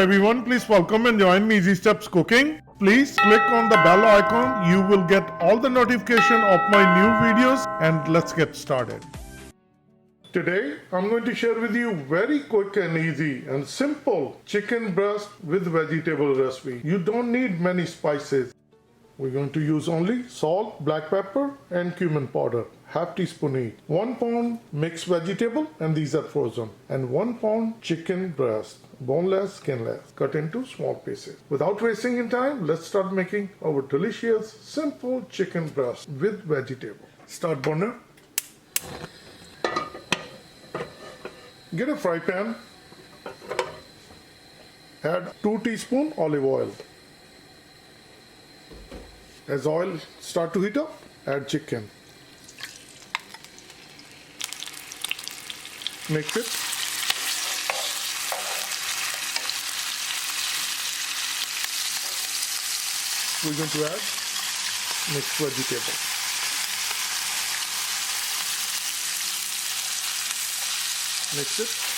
everyone, please welcome and join me Easy Steps Cooking. Please click on the bell icon. You will get all the notification of my new videos, and let's get started. Today I'm going to share with you very quick and easy and simple chicken breast with vegetable recipe. You don't need many spices. We're going to use only salt, black pepper and cumin powder, half teaspoon each, 1 pound mixed vegetable, and these are frozen, and 1 pound chicken breast, boneless, skinless, cut into small pieces. Without wasting in time, let's start making our delicious, simple chicken breast with vegetable. Start burner. Get a fry pan. Add 2 teaspoon olive oil. As oil start to heat up, add chicken. Mix it. We're going to add mixed vegetable. Mix it.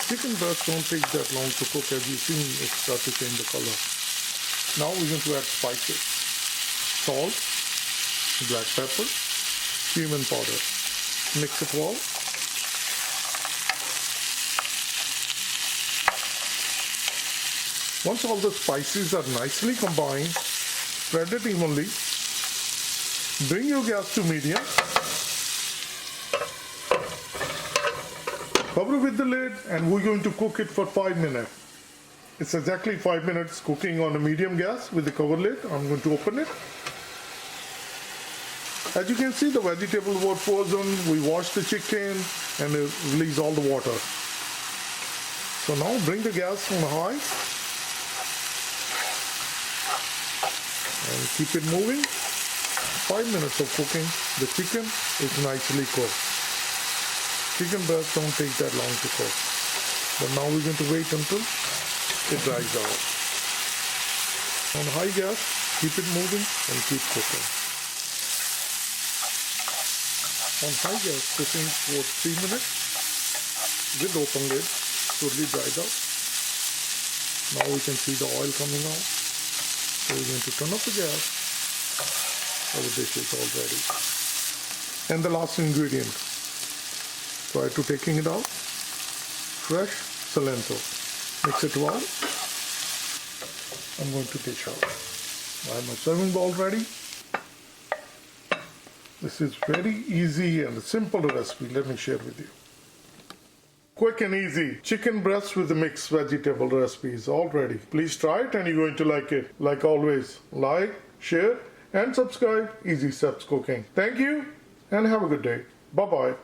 Chicken breast don't take that long to cook. As you see, it start to change the color. Now we're going to add spices. Salt, black pepper, cumin powder. Mix it well. Once all the spices are nicely combined, spread it evenly. Bring your gas to medium. Cover with the lid, and we're going to cook it for 5 minutes. It's exactly 5 minutes cooking on a medium gas with the cover lid. I'm going to open it. As you can see, the vegetables were frozen. We washed the chicken and release all the water. So now bring the gas on high and keep it moving. 5 minutes of cooking. The chicken is nicely cooked. Chicken breast don't take that long to cook. But now we're going to wait until it dries out. On high gas, keep it moving and keep cooking. On high gas, cooking for 3 minutes with open lid, totally dried out. Now we can see the oil coming out. So we're going to turn up the gas. Our dish is all ready. And the last ingredient. Prior to taking it out, fresh cilantro. Mix it well. I'm going to dish out. I have my serving bowl ready. This is very easy and simple recipe. Let me share with you. Quick and easy chicken breast with the mixed vegetable recipe is all ready. Please try it and you're going to like it. Like always, like, share and subscribe Easy Steps Cooking. Thank you and have a good day. Bye-bye.